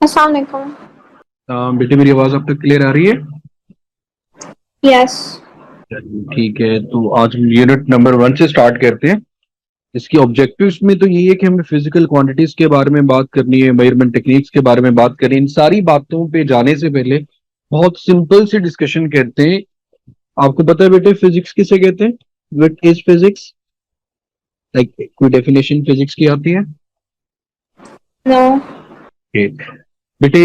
अस्सलाम वालेकुम। बेटे मेरी आवाज आप तक क्लियर आ रही है? यस। चलिए, ठीक है। तो आज हम यूनिट नंबर 1 से स्टार्ट करते हैं। इसकी ऑब्जेक्टिव्स में तो यही है कि हमें फिजिकल क्वांटिटीज के बारे में बात करनी है, मेजरमेंट टेक्निक्स के बारे में बात करनी है। इन सारी बातों पे जाने से पहले बहुत सिंपल से डिस्कशन करते हैं। आपको पता है बेटे फिजिक्स किसे कहते हैं? What is physics? लाइक कोई डेफिनेशन फिजिक्स की आती है? नो। ठीक। बेटे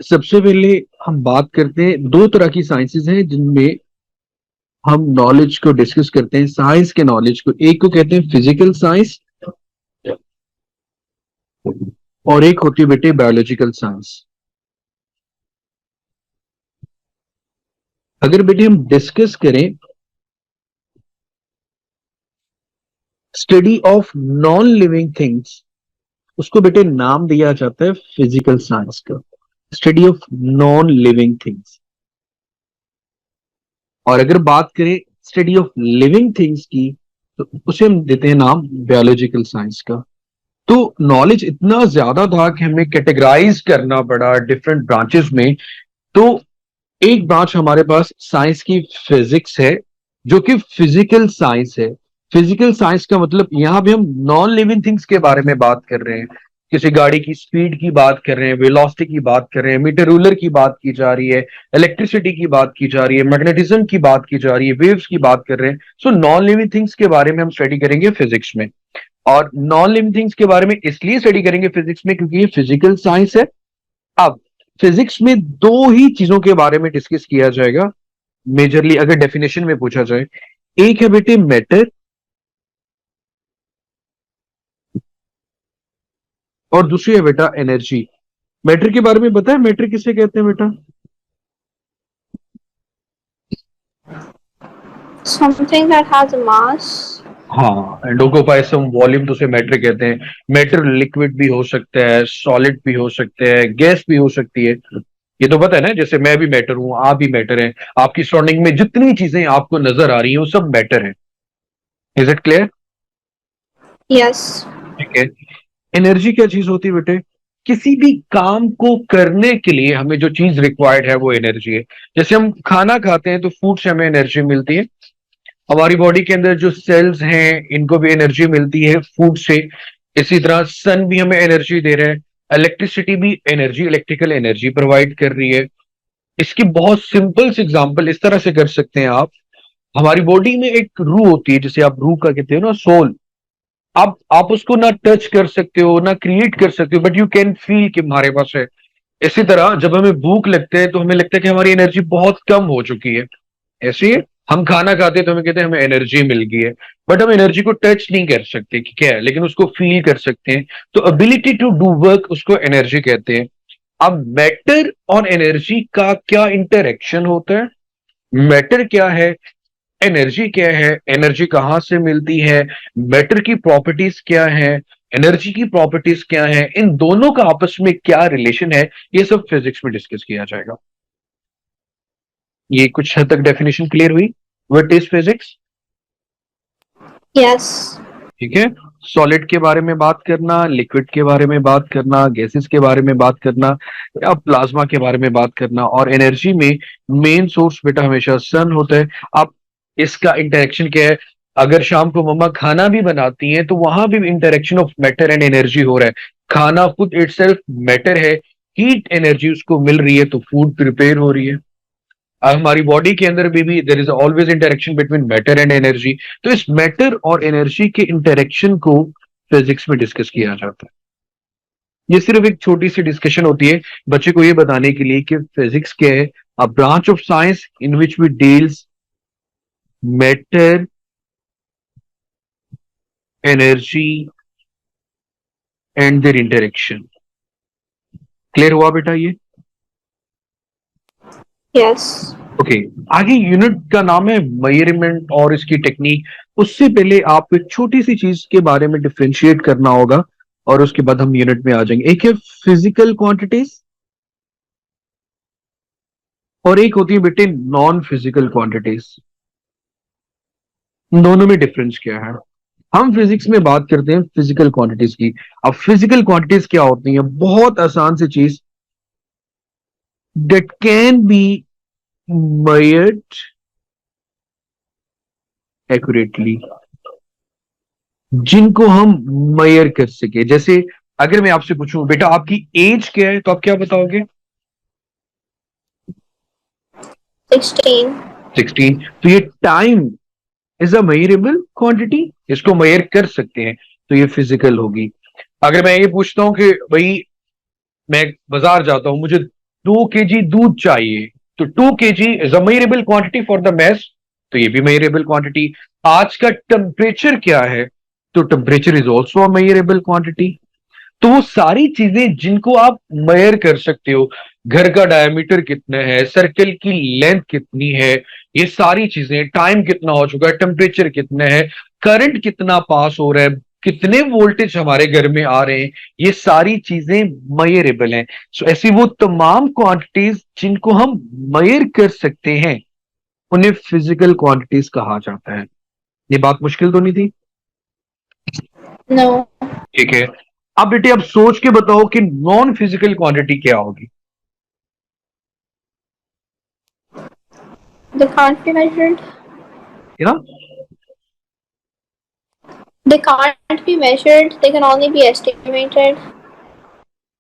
सबसे पहले हम बात करते हैं, दो तरह की साइंसेज हैं जिनमें हम नॉलेज को डिस्कस करते हैं, साइंस के नॉलेज को। एक को कहते हैं फिजिकल साइंस और एक होती है बेटे बायोलॉजिकल साइंस। अगर बेटे हम डिस्कस करें study of non living things, उसको बेटे नाम दिया जाता है फिजिकल साइंस का, study of non living things. और अगर बात करें स्टडी ऑफ लिविंग थिंग्स की, तो उसे हम देते हैं नाम बायोलॉजिकल साइंस का। तो नॉलेज इतना ज्यादा था कि हमें कैटेगराइज करना पड़ा डिफरेंट ब्रांचेस में। तो एक ब्रांच हमारे पास साइंस की फिजिक्स है, जो कि फिजिकल साइंस है। फिजिकल साइंस का मतलब यहां भी हम नॉन लिविंग थिंग्स के बारे में बात कर रहे हैं। किसी गाड़ी की स्पीड की बात कर रहे हैं, वेलोसिटी की बात कर रहे हैं, मीटर रूलर की बात की जा रही है, इलेक्ट्रिसिटी की बात की जा रही है, मैग्नेटिज्म की बात की जा रही है, वेव्स की बात कर रहे हैं। सो नॉन लिविंग थिंग्स के बारे में हम स्टडी करेंगे फिजिक्स में। और नॉन लिविंग थिंग्स के बारे में इसलिए स्टडी करेंगे फिजिक्स में क्योंकि ये फिजिकल साइंस है। अब फिजिक्स में दो ही चीजों के बारे में डिस्कस किया जाएगा मेजरली, अगर डेफिनेशन में पूछा जाए। एक है बेटे मैटर और दूसरी है बेटा एनर्जी। मैटर के बारे में पता है मैटर किसे कहते हैं बेटा? समथिंग दैट हैज अ मास। हाँ, एंड ऑक्यूपाई सम वॉल्यूम, तो उसे मैटर कहते हैं। मैटर लिक्विड भी हो सकता है, सॉलिड भी हो सकता है, गैस भी हो सकती है। ये तो पता है ना, जैसे मैं भी मैटर हूं, आप भी मैटर हैं। आपकी सराउंडिंग में जितनी चीजें आपको नजर आ रही हैं वो सब मैटर है। Is it clear? यस। ठीक है। एनर्जी क्या चीज होती है बेटे? किसी भी काम को करने के लिए हमें जो चीज रिक्वायर्ड है वो एनर्जी है। जैसे हम खाना खाते हैं तो फूड से हमें एनर्जी मिलती है। हमारी बॉडी के अंदर जो सेल्स हैं इनको भी एनर्जी मिलती है फूड से। इसी तरह सन भी हमें एनर्जी दे रहा है। इलेक्ट्रिसिटी भी एनर्जी, इलेक्ट्रिकल एनर्जी प्रोवाइड कर रही है। इसकी बहुत सिंपल सी एग्जांपल इस तरह से कर सकते हैं आप। हमारी बॉडी में एक रूह होती है, जिसे आप रूह का कहते हो ना, सोल। आप उसको ना टच कर सकते हो ना क्रिएट कर सकते हो, बट यू कैन फील कि हमारे पास है। इसी तरह जब हमें भूख लगते है तो हमें लगता है कि हमारी एनर्जी बहुत कम हो चुकी है। ऐसे ही हम खाना खाते हैं तो हमें कहते हैं हमें एनर्जी मिल गई है। बट हम एनर्जी को टच नहीं कर सकते कि क्या है, लेकिन उसको फील कर सकते हैं। तो एबिलिटी टू डू वर्क, उसको एनर्जी कहते हैं। अब मैटर और एनर्जी का क्या इंटरेक्शन होता है? मैटर क्या है, एनर्जी क्या है, एनर्जी कहां से मिलती है, मैटर की प्रॉपर्टीज क्या है, एनर्जी की प्रॉपर्टीज क्या है, इन दोनों का आपस में क्या रिलेशन है, ये सब फिजिक्स में डिस्कस किया जाएगा। ये कुछ हद तक डेफिनेशन क्लियर हुई? What is physics? यस। ठीक है। सॉलिड के बारे में बात करना, लिक्विड के बारे में बात करना, गैसेस के बारे में बात करना, या प्लाज्मा के बारे में बात करना। और एनर्जी में मेन सोर्स बेटा हमेशा सन होता है। अब इसका इंटरेक्शन क्या है? अगर शाम को मम्मा खाना भी बनाती हैं तो वहां भी interaction of matter and energy हो रहा है। खाना खुद इटसेल्फ मैटर है, हीट एनर्जी उसको मिल रही है तो फूड प्रिपेयर हो रही है। हमारी बॉडी के अंदर भी there is always interaction between matter and energy. तो इस मैटर और एनर्जी के इंटरेक्शन को फिजिक्स में डिस्कस किया जाता है। ये सिर्फ एक छोटी सी डिस्कशन होती है बच्चे को ये बताने के लिए कि फिजिक्स क्या है। A branch of science in which we deals matter, energy and their interaction. Clear हुआ बेटा ये? यस। ओके। आगे यूनिट का नाम है मेजरमेंट और इसकी टेक्निक। उससे पहले आपको एक छोटी सी चीज के बारे में डिफरेंशिएट करना होगा और उसके बाद हम यूनिट में आ जाएंगे। एक है फिजिकल क्वांटिटीज और एक होती है बेटे नॉन फिजिकल क्वांटिटीज। दोनों में डिफरेंस क्या है? हम फिजिक्स में बात करते हैं फिजिकल क्वांटिटीज की। अब फिजिकल क्वांटिटीज क्या होती हैं? बहुत आसान सी चीज, that can be measured accurately, जिनको हम मेयर कर सके। जैसे अगर मैं आपसे पूछूं बेटा आपकी एज क्या है, तो आप क्या बताओगे? 16. 16। तो ये time is a measurable quantity, इसको मेयर कर सकते हैं, तो ये फिजिकल होगी। अगर मैं ये पूछता हूं कि भाई मैं बाजार जाता हूं, मुझे 2 kg दूध चाहिए, तो 2 kg is a measurable quantity for the mass, तो ये भी मेजरेबल क्वांटिटी। आज का टेम्परेचर क्या है, तो temperature is also a measurable quantity. तो वो सारी चीजें जिनको आप मेयर कर सकते हो, घर का डायमीटर कितना है, सर्कल की लेंथ कितनी है, ये सारी चीजें, टाइम कितना हो चुका है, टेम्परेचर कितना है, करंट कितना पास हो रहा है, कितने वोल्टेज हमारे घर में आ रहे हैं, ये सारी चीजें मेयरेबल हैं। सो ऐसी वो तमाम क्वांटिटीज जिनको हम मेयर कर सकते हैं, उन्हें फिजिकल क्वांटिटीज कहा जाता है। ये बात मुश्किल तो नहीं थी? No. ठीक है। अब बेटे अब सोच के बताओ कि नॉन फिजिकल क्वांटिटी क्या होगी? They can't be measured. है ना? They can't be measured. They can only be estimated.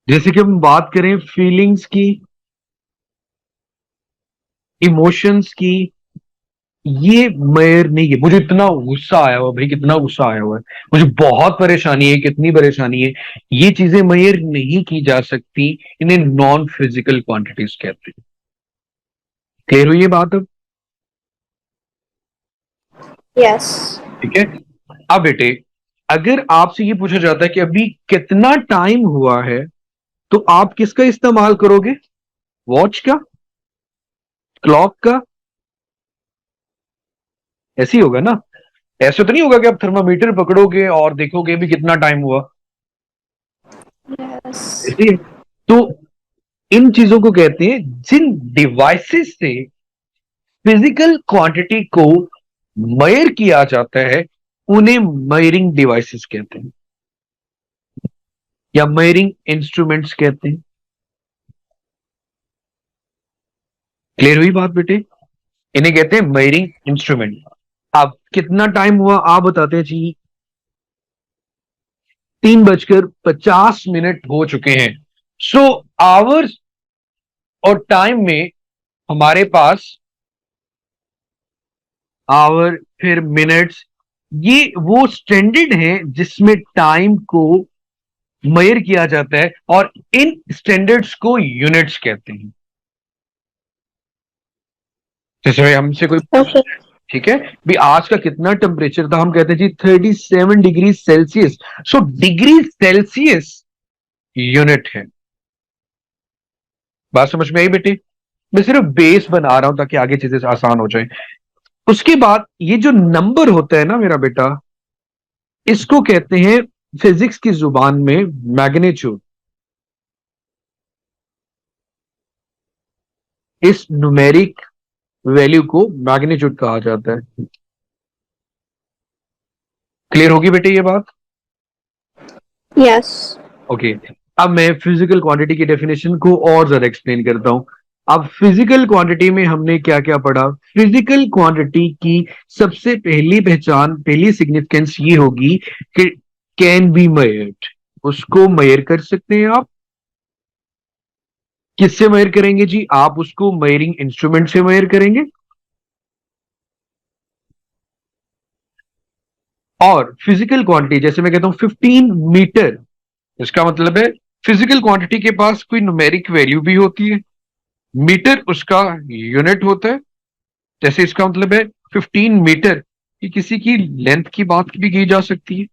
जैसे कि हम बात करें फीलिंग्स की, इमोशंस की, ये मेयर नहीं है। मुझे इतना गुस्सा आया हुआ भाई, कितना गुस्सा आया हुआ है, मुझे बहुत परेशानी है, कितनी परेशानी है, ये चीजें मेयर नहीं की जा सकती, इन्हें नॉन फिजिकल क्वांटिटीज कहते हैं। क्लियर हुई ये बात अब? Yes. ठीक है। अब बेटे अगर आपसे ये पूछा जाता है कि अभी कितना टाइम हुआ है, तो आप किसका इस्तेमाल करोगे? वॉच का, क्लॉक का? ऐसे ही होगा ना? ऐसे तो नहीं होगा कि आप थर्मामीटर पकड़ोगे और देखोगे भी कितना टाइम हुआ। Yes. ऐसे ही है। तो इन चीजों को कहते हैं, जिन डिवाइसेस से फिजिकल क्वांटिटी को मेयर किया जाता है, उन्हें मेयरिंग डिवाइसेस कहते हैं, या मेयरिंग इंस्ट्रूमेंट्स कहते हैं। क्लियर हुई बात बेटे? इन्हें कहते हैं मेयरिंग इंस्ट्रूमेंट। अब कितना टाइम हुआ आप बताते हैं जी? 3:50 हो चुके हैं। सो आवर्स और टाइम में हमारे पास आवर, फिर मिनट्स, ये वो स्टैंडर्ड है जिसमें टाइम को मेयर किया जाता है, और इन स्टैंडर्ड्स को यूनिट्स कहते हैं। जैसे भाई हमसे कोई, Okay. ठीक है, भी आज का कितना टेम्परेचर था, हम कहते हैं जी 37 degree Celsius. So degree Celsius unit है। बात समझ में आई बेटे? मैं सिर्फ बेस बना रहा हूं ताकि आगे चीजें आसान हो जाए। उसके बाद ये जो नंबर होता है ना मेरा बेटा, इसको कहते हैं फिजिक्स की जुबान में मैग्नीट्यूड। इस न्यूमेरिक वैल्यू को मैग्नीट्यूड कहा जाता है। क्लियर होगी बेटे ये बात? Yes. ओके। अब मैं फिजिकल क्वांटिटी की डेफिनेशन को और ज्यादा एक्सप्लेन करता हूं। अब फिजिकल क्वांटिटी में हमने क्या क्या पढ़ा? फिजिकल क्वांटिटी की सबसे पहली पहचान, पहली सिग्निफिकेंस ये होगी कि कैन बी मेयर्ड, उसको मेयर कर सकते हैं आप। किससे मेयर करेंगे जी? आप उसको मेयरिंग इंस्ट्रूमेंट से मेयर करेंगे। और फिजिकल क्वांटिटी, जैसे मैं कहता हूं 15 मीटर, इसका मतलब है फिजिकल क्वांटिटी के पास कोई न्यूमेरिक वैल्यू भी होती है, मीटर उसका यूनिट होता है। जैसे इसका मतलब है 15 मीटर, ये किसी की लेंथ की बात भी की जा सकती है।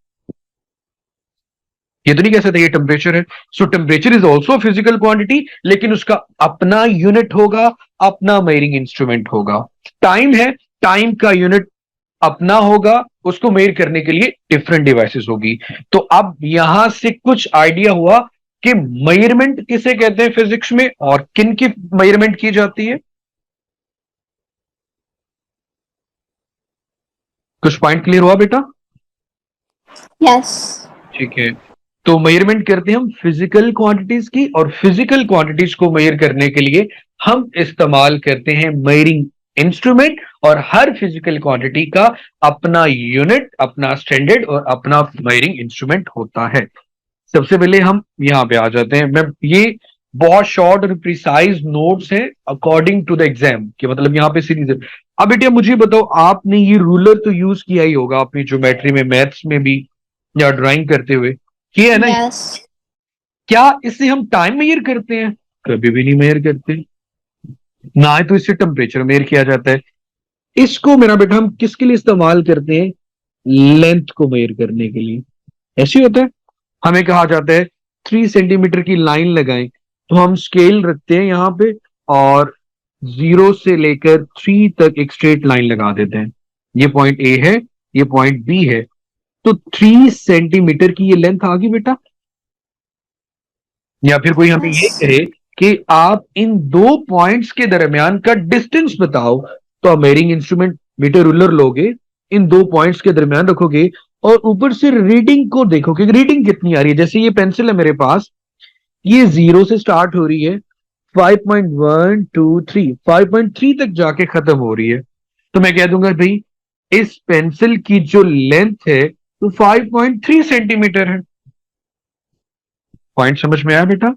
ये तो नहीं कह सकते ये टेम्परेचर है। सो temperature is also physical quantity, लेकिन उसका अपना यूनिट होगा, अपना मेयरिंग इंस्ट्रूमेंट होगा। टाइम है, टाइम का यूनिट अपना होगा, उसको मेयर करने के लिए डिफरेंट डिवाइसेस होगी। तो अब यहां से कुछ आइडिया हुआ कि मेयरमेंट किसे कहते हैं फिजिक्स में, और किन की मेयरमेंट की जाती है। कुछ पॉइंट क्लियर हुआ बेटा? Yes. ठीक है। तो मेजरमेंट करते हैं हम फिजिकल क्वांटिटीज की, और फिजिकल क्वांटिटीज को मेजर करने के लिए हम इस्तेमाल करते हैं मेजरिंग इंस्ट्रूमेंट, और हर फिजिकल क्वांटिटी का अपना यूनिट, अपना स्टैंडर्ड और अपना मेजरिंग इंस्ट्रूमेंट होता है। सबसे पहले हम यहाँ पे आ जाते हैं। मैं ये बहुत शॉर्ट और प्रिसाइज नोट्स है अकॉर्डिंग टू द एग्जाम, कि मतलब यहाँ पे सीरीज है। अब बेटा मुझे बताओ, आपने ये रूलर तो यूज किया ही होगा अपनी ज्योमेट्री में, मैथ्स में भी, या ड्राइंग करते हुए किया है ना? Yes. क्या इससे हम टाइम मेजर करते हैं? कभी भी नहीं मेजर करते, ना ही तो इससे टेम्परेचर मेजर किया जाता है। इसको मेरा बेटा हम किसके लिए इस्तेमाल करते हैं? लेंथ को मेजर करने के लिए। ऐसे होता है, हमें कहा जाता है 3 सेंटीमीटर की लाइन लगाएं, तो हम स्केल रखते हैं यहाँ पे, और 0 से लेकर 3 तक एक स्ट्रेट लाइन लगा देते हैं। ये पॉइंट ए है, ये पॉइंट बी है, तो 3 सेंटीमीटर की ये लेंथ आ गई बेटा। या फिर कोई हमें ये Yes. कहे कि आप इन दो पॉइंट्स के दरमियान का डिस्टेंस बताओ, तो आप मेजरिंग इंस्ट्रूमेंट मीटर रूलर लोगे, इन दो पॉइंट्स के दरमियान रखोगे, और ऊपर से रीडिंग को देखोगे, रीडिंग कितनी आ रही है। जैसे ये पेंसिल है मेरे पास, ये 0 से स्टार्ट हो रही है, 5.123 5.3 तक जाके खत्म हो रही है, तो मैं कह दूंगा भाई इस पेंसिल की जो लेंथ है तो 5.3 सेंटीमीटर है। पॉइंट समझ में आया बेटा?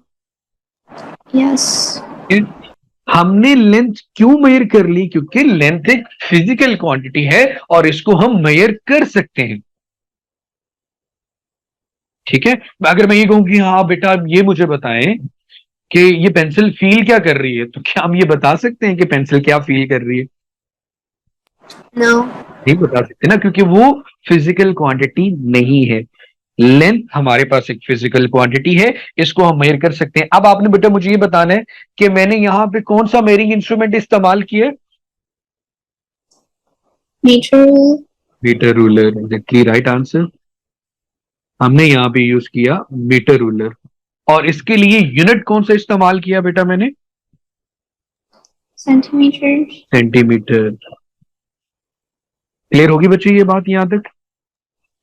Yes. हमने लेंथ क्यों मेजर कर ली? क्योंकि लेंथ एक फिजिकल क्वांटिटी है और इसको हम मेजर कर सकते हैं। ठीक है, अगर मैं ये कहूं कि हाँ बेटा ये मुझे बताएं कि ये पेंसिल फील क्या कर रही है, तो क्या हम ये बता सकते हैं कि पेंसिल क्या फील कर रही है? No. नहीं बता सकते ना, क्योंकि वो फिजिकल क्वांटिटी नहीं है। लेंथ हमारे पास एक फिजिकल क्वांटिटी है, इसको हम मेजर कर सकते हैं। अब आपने बेटा मुझे ये बताना है कि मैंने यहां पे कौन सा मेजरिंग इंस्ट्रूमेंट इस्तेमाल किया? Meter rule. Metre ruler, exactly right answer. हमने यहां पे यूज किया मीटर रूलर, और इसके लिए यूनिट कौन सा इस्तेमाल किया बेटा मैंने? Centimeters. सेंटीमीटर। क्लियर होगी बच्चे ये बात यहां तक?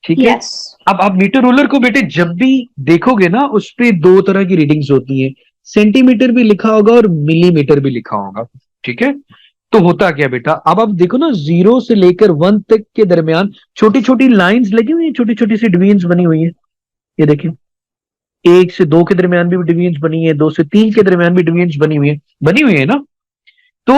ठीक है। Yes. अब आप मीटर रूलर को बेटे जब भी देखोगे ना, उस पे दो तरह की रीडिंग्स होती हैं, सेंटीमीटर भी लिखा होगा और मिलीमीटर भी लिखा होगा। ठीक है, तो होता क्या बेटा, अब आप देखो ना 0 से लेकर 1 तक के दरमियान छोटी छोटी लाइंस लगी हुई है, छोटी छोटी सी डिवीजन बनी हुई है। ये देखिए, 1 से 2 के दरमियान भी डिवीजन बनी है, 2 से 3 के दरमियान भी डिवीजन बनी हुई है ना। तो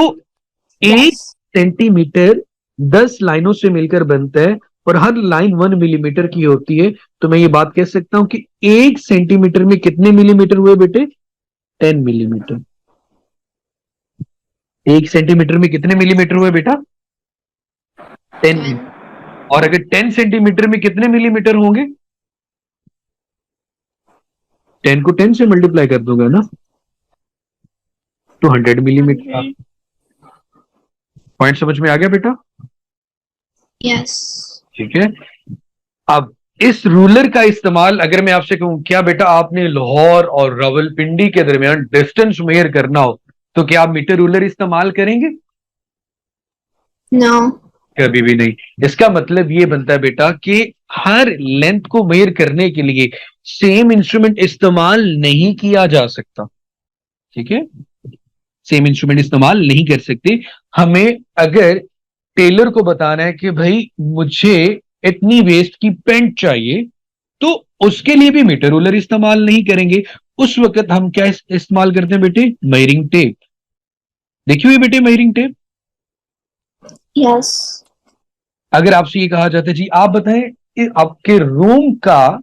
1 Yes. सेंटीमीटर 10 लाइनों से मिलकर बनता है, और हर लाइन 1 मिलीमीटर की होती है। तो मैं ये बात कह सकता हूं कि 1 सेंटीमीटर में कितने मिलीमीटर हुए बेटे? 10 मिलीमीटर। 1 सेंटीमीटर में कितने मिलीमीटर हुए बेटा? 10 10. और अगर 10 सेंटीमीटर में कितने मिलीमीटर होंगे? 10 को 10 से मल्टीप्लाई कर दूंगा ना, तो 100 मिलीमीटर। 100. पॉइंट समझ में आ गया बेटा? Yes. ठीक है। अब इस रूलर का इस्तेमाल, अगर मैं आपसे कहूं क्या बेटा आपने लाहौर और रावलपिंडी के दरमियान डिस्टेंस मेजर करना हो, तो क्या आप मीटर रूलर इस्तेमाल करेंगे? No. कभी भी नहीं। इसका मतलब ये बनता है बेटा कि हर लेंथ को मेजर करने के लिए सेम इंस्ट्रूमेंट इस्तेमाल नहीं किया जा सकता। ठीक है, सेम इंस्ट्रूमेंट इस्तेमाल नहीं कर सकते। हमें अगर टेलर को बताना है कि भाई मुझे इतनी वेस्ट की पेंट चाहिए, तो उसके लिए भी मीटर रूलर इस्तेमाल नहीं करेंगे। उस वक्त हम क्या इस्तेमाल करते हैं बेटे? Measuring tape. देखिए हुई बेटे मेजरिंग टेप। Yes. अगर आपसे ये कहा जाता है जी आप बताएं आपके रूम का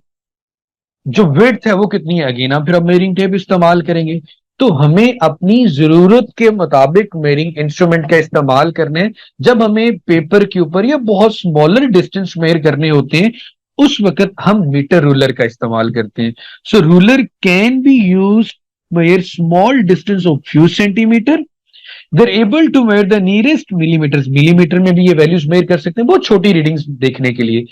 जो विड्थ है वो कितनी है, अगेन आप फिर अब मेजरिंग टेप इस्तेमाल करेंगे। तो हमें अपनी जरूरत के मुताबिक मेजरिंग इंस्ट्रूमेंट का इस्तेमाल करने हैं। जब हमें पेपर के ऊपर या बहुत स्मॉलर डिस्टेंस मेजर करने होते हैं, उस वक्त हम मीटर रूलर का इस्तेमाल करते हैं। So ruler can be use measure small distance of few centimetre. They're able to measure the nearest millimeters. Millimetre में भी ये वैल्यूज मेजर कर सकते हैं, बहुत छोटी रीडिंग्स देखने के लिए।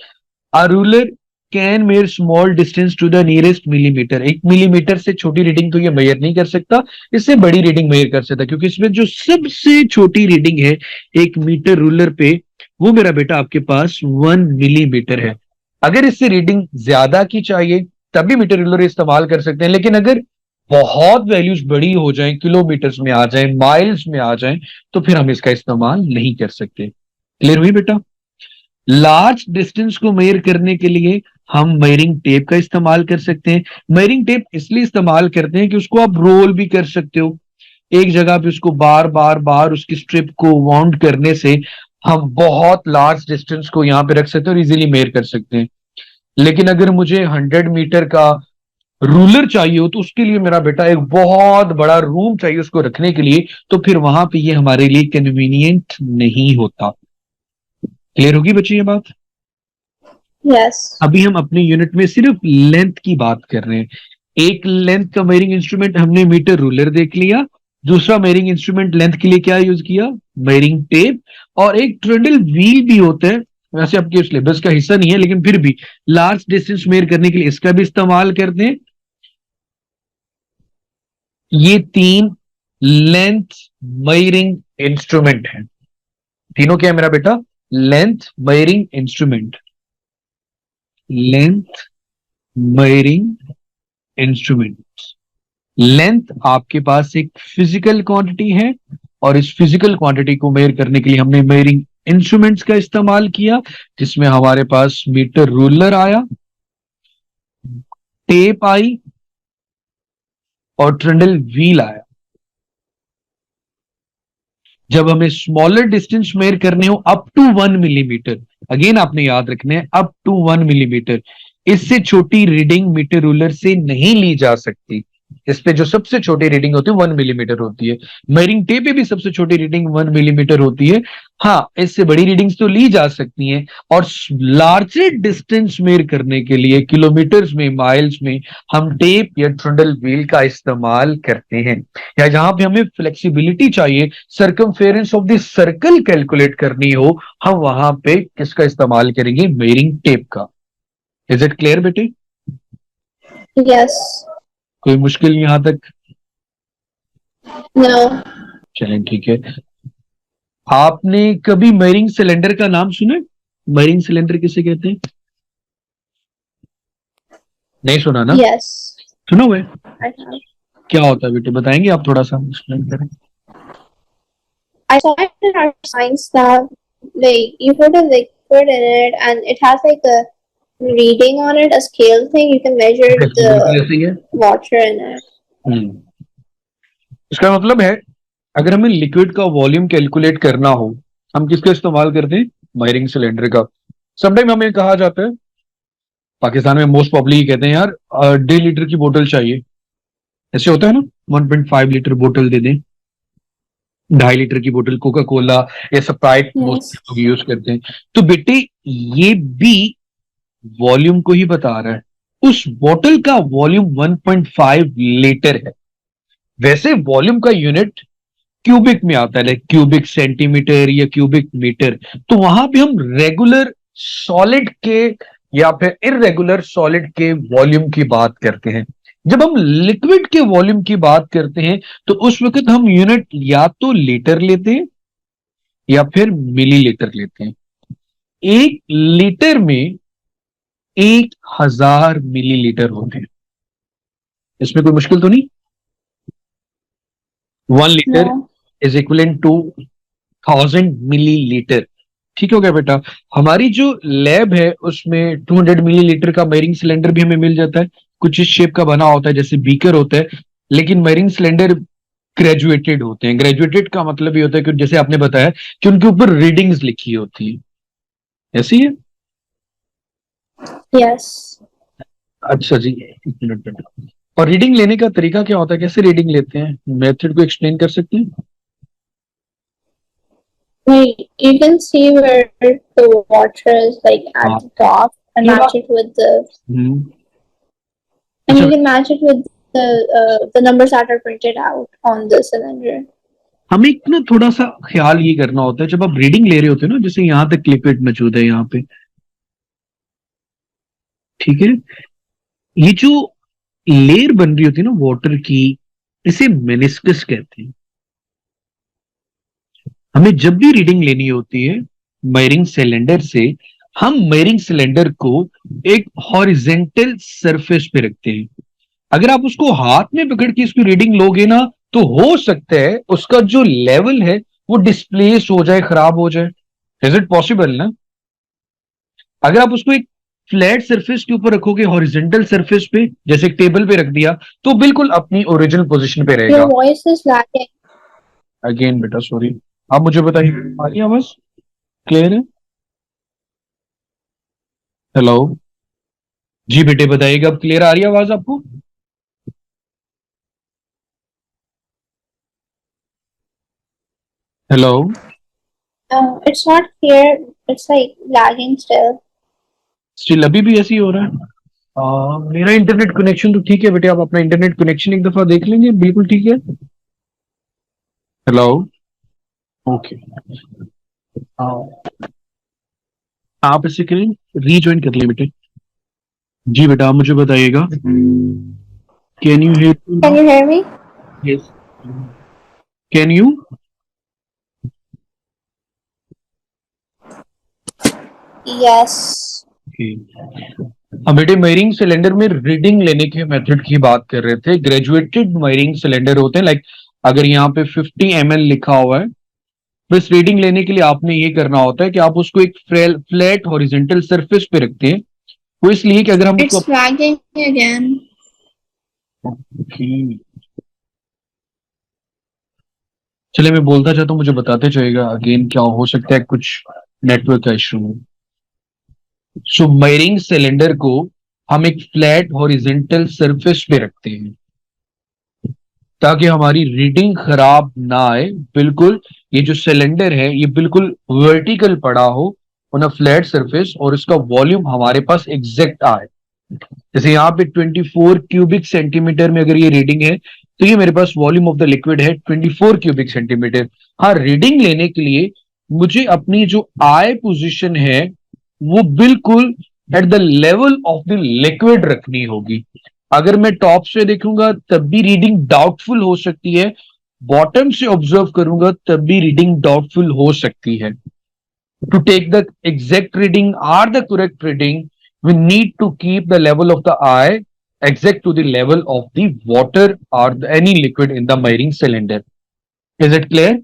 A ruler can measure small distance to the nearest millimetre. 1 millimetre से छोटी रीडिंग तो ये मेजर नहीं कर सकता, इससे बड़ी रीडिंग मेजर कर सकता, क्योंकि इसमें जो सबसे छोटी रीडिंग है एक मीटर रूलर पे, वो मेरा बेटा आपके पास 1 मिलीमीटर है। अगर इससे रीडिंग ज्यादा की चाहिए तभी मीटर रूलर इस्तेमाल कर सकते हैं। लेकिन अगर बहुत वैल्यूज बड़ी हो जाएं, किलोमीटर्स में आ जाएं, माइल्स में आ जाएं, तो फिर हम इसका इस्तेमाल नहीं कर सकते। क्लियर हुई बेटा? लार्ज डिस्टेंस को मेजर करने के लिए हम मेजरिंग टेप का इस्तेमाल कर सकते हैं। मेजरिंग टेप इसलिए इस्तेमाल करते हैं कि उसको आप रोल भी कर सकते हो एक जगह पे, उसको बार बार बार उसकी स्ट्रिप को वाउंड करने से हम बहुत लार्ज डिस्टेंस को यहां पे रख सकते हैं और इजीली मेजर कर सकते हैं। लेकिन अगर मुझे 100 मीटर का रूलर चाहिए हो तो उसके लिए मेरा बेटा एक बहुत बड़ा रूम चाहिए उसको रखने के लिए, तो फिर वहां पे ये हमारे लिए कन्वीनियंट नहीं होता। क्लियर होगी बच्ची ये बात? Yes. अभी हम अपने यूनिट में सिर्फ लेंथ की बात कर रहे हैं। एक लेंथ का मेजरिंग इंस्ट्रूमेंट हमने मीटर रूलर देख लिया, दूसरा मेजरिंग इंस्ट्रूमेंट लेंथ के लिए क्या यूज किया? Measuring tape. और एक ट्रेडल व्हील भी होता है, वैसे आपके सिलेबस का हिस्सा नहीं है लेकिन फिर भी लार्ज डिस्टेंस मेजर करने के लिए इसका भी इस्तेमाल करते हैं। ये 3 लेंथ मेजरिंग इंस्ट्रूमेंट हैं। तीनों क्या है मेरा बेटा? Length measuring instrument. Length measuring instrument. Length आपके पास एक फिजिकल क्वांटिटी है और इस फिजिकल क्वांटिटी को मेजर करने के लिए हमने मेजरिंग इंस्ट्रूमेंट्स का इस्तेमाल किया, जिसमें हमारे पास मीटर रूलर आया, टेप आई और ट्रेडल व्हील आया। जब हमें स्मॉलर डिस्टेंस मेजर करने हो अप टू 1 मिलीमीटर, अगेन आपने याद रखना है अप टू 1 मिलीमीटर, इससे छोटी रीडिंग मीटर रूलर से नहीं ली जा सकती। इस पे जो सबसे छोटी रीडिंग होती है 1 मिलीमीटर होती है। मेजरिंग टेप पे भी सबसे छोटी रीडिंग 1 मिलीमीटर होती है। हाँ, इससे बड़ी रीडिंग्स तो ली जा सकती हैं। और लार्जर डिस्टेंस मेजर करने के लिए किलोमीटर्स में, माइल्स में, हम टेप या ट्रेडल व्हील का इस्तेमाल करते हैं। या जहां पे हमें फ्लेक्सिबिलिटी चाहिए, circumference of the circle calculate करनी हो, हम वहां पे किसका इस्तेमाल करेंगे? मेजरिंग टेप का। इज इट क्लियर बेटे? Yes. कोई मुश्किल यहां तक? No. चलें ठीक है। आपने कभी मेजरिंग सिलेंडर का नाम सुना है? मेजरिंग सिलेंडर किसे कहते हैं? नहीं सुना ना? Yes. सुनो हुए? I have. क्या होता है बेटे, बताएंगे आप? थोड़ा सा एक्सप्लेन करें। I saw it in our science lab. Like you put a liquid in it, and it has like a reading on it, a scale thing. You can measure Flexibility the ऐसी है। water in it. इसका मतलब है अगर हमें liquid का volume calculate करना हो, हम किसका इस्तेमाल करते हैं? मेजरिंग सिलेंडर का। समटाइम हमें कहा जाता है, पाकिस्तान में मोस्ट प्रॉब्ली कहते हैं यार 1.5 लीटर की बोतल चाहिए, ऐसे होता है ना, 1.5 लीटर बोतल दे दें, 2.5 लीटर की बोतल कोका कोला या स्प्राइट मोस्ट लोग यूज करते हैं। तो बेटे ये भी वॉल्यूम को ही बता रहा है। उस बोतल का वॉल्यूम 1.5 लीटर है। वैसे वॉल्यूम का यूनिट क्यूबिक में आता है, लाइक क्यूबिक सेंटीमीटर या क्यूबिक मीटर। तो वहां पे हम रेगुलर सॉलिड के या फिर इररेगुलर सॉलिड के वॉल्यूम की बात करते हैं। जब हम लिक्विड के वॉल्यूम की बात करते हैं तो उस वक्त हम यूनिट या तो लीटर लेते हैं या फिर मिलीलीटर लेते हैं। 1 लीटर में 1000 मिलीलीटर होते हैं। इसमें कोई मुश्किल तो नहीं? 1 litre No. Is equivalent to 1000 millilitre. ठीक हो गया बेटा? हमारी जो लैब है उसमें 200 मिलीलीटर का मेजरिंग सिलेंडर भी हमें मिल जाता है। कुछ इस शेप का बना होता है जैसे बीकर होता है, लेकिन मेजरिंग सिलेंडर ग्रेजुएटेड होते हैं। ग्रेजुएटेड का मतलब ये होता है कि जैसे आपने बताया कि उनके ऊपर रीडिंग्स लिखी होती है, ऐसी है। Yes. अच्छा जी, एक मिनट बेटा। और रीडिंग लेने का तरीका क्या होता है, कैसे रीडिंग लेते हैं? मेथड को एक्सप्लेन कर सकते हैं? Like you can see where the water is like at the top and Yeah. match it with the hmm, and अच्छा, you can match it with the numbers that are printed out on the cylinder. हमें एक ना थोड़ा सा ख्याल ये करना होता है जब आप रीडिंग ले रहे होते हैं ना, जैसे यहाँ तक लिक्विड मौजूद है यहाँ पे, ठीक है, ये जो लेयर बन रही होती है ना वाटर की, इसे मेनिस्कस कहते हैं। हमें जब भी रीडिंग लेनी होती है मेजरिंग सिलेंडर से, हम मेयरिंग सिलेंडर को एक हॉरिजेंटल सरफेस पे रखते हैं। अगर आप उसको हाथ में पकड़ के इसकी रीडिंग लोगे ना, तो हो सकता है उसका जो लेवल है वो डिस्प्लेस हो जाए, खराब हो जाए। इज इट पॉसिबल ना? अगर आप उसको एक फ्लैट सरफेस के ऊपर रखोगे, हॉरिजेंटल सरफेस पे, जैसे एक टेबल पे रख दिया, तो बिल्कुल अपनी ओरिजिनल पोजीशन पे Your रहेगा। voice is lagging. अगेन बेटा सॉरी, आप मुझे बताइए, आ रही आवाज क्लियर है? हेलो, जी बेटे बताइएगा, अब क्लियर आ रही है आवाज आपको? Hello. It's not clear. It's like lagging still. Still अभी भी ऐसे ही हो रहा है? मेरा इंटरनेट कनेक्शन तो ठीक है बेटे, आप अपना इंटरनेट कनेक्शन एक दफा देख लेंगे, बिल्कुल ठीक है। हेलो। ओके। आप इसे करें, रीज्वाइन कर लिए बेटे। जी बेटा, आप मुझे बताइएगा, can you hear me Can now? you hear me? Yes. Can you? Yes. हम बेटे मेयरिंग सिलेंडर में रीडिंग लेने के मेथड की बात कर रहे थे। ग्रेजुएटेड मेयरिंग सिलेंडर होते हैं, लाइक अगर यहाँ पे 50 ml लिखा हुआ है, तो इस रीडिंग लेने के लिए आपने ये करना होता है कि आप उसको एक फ्लैट हॉरिजेंटल सरफेस पे रखते हैं। वो इसलिए कि अगर हम उसको It's lagging again. Okay. चले, मैं बोलता चाहता हूँ, मुझे बताते जाइएगा अगेन, क्या हो सकता है कुछ नेटवर्क का इशू हो। सो मेयरिंग सिलेंडर को हम एक फ्लैट हॉरिजेंटल सरफेस पे रखते हैं ताकि हमारी रीडिंग खराब ना आए। बिल्कुल, ये जो सिलेंडर है ये बिल्कुल वर्टिकल पड़ा हो ऑन अ फ्लैट सरफेस, और इसका वॉल्यूम हमारे पास एग्जैक्ट आए। जैसे यहाँ पे 24 क्यूबिक सेंटीमीटर में अगर ये रीडिंग है, तो ये मेरे पास वॉल्यूम ऑफ द लिक्विड है 24 क्यूबिक सेंटीमीटर। हाँ, रीडिंग लेने के लिए मुझे अपनी जो आई पोजीशन है वो बिल्कुल at the level of the liquid रखनी होगी। अगर मैं टॉप से देखूंगा तब भी रीडिंग डाउटफुल हो सकती है, बॉटम से ऑब्जर्व करूंगा तब भी रीडिंग डाउटफुल हो सकती है। To take the exact reading or the correct reading, we need to keep the level of the eye exact to the level of the water or any liquid in the measuring cylinder. Is it clear?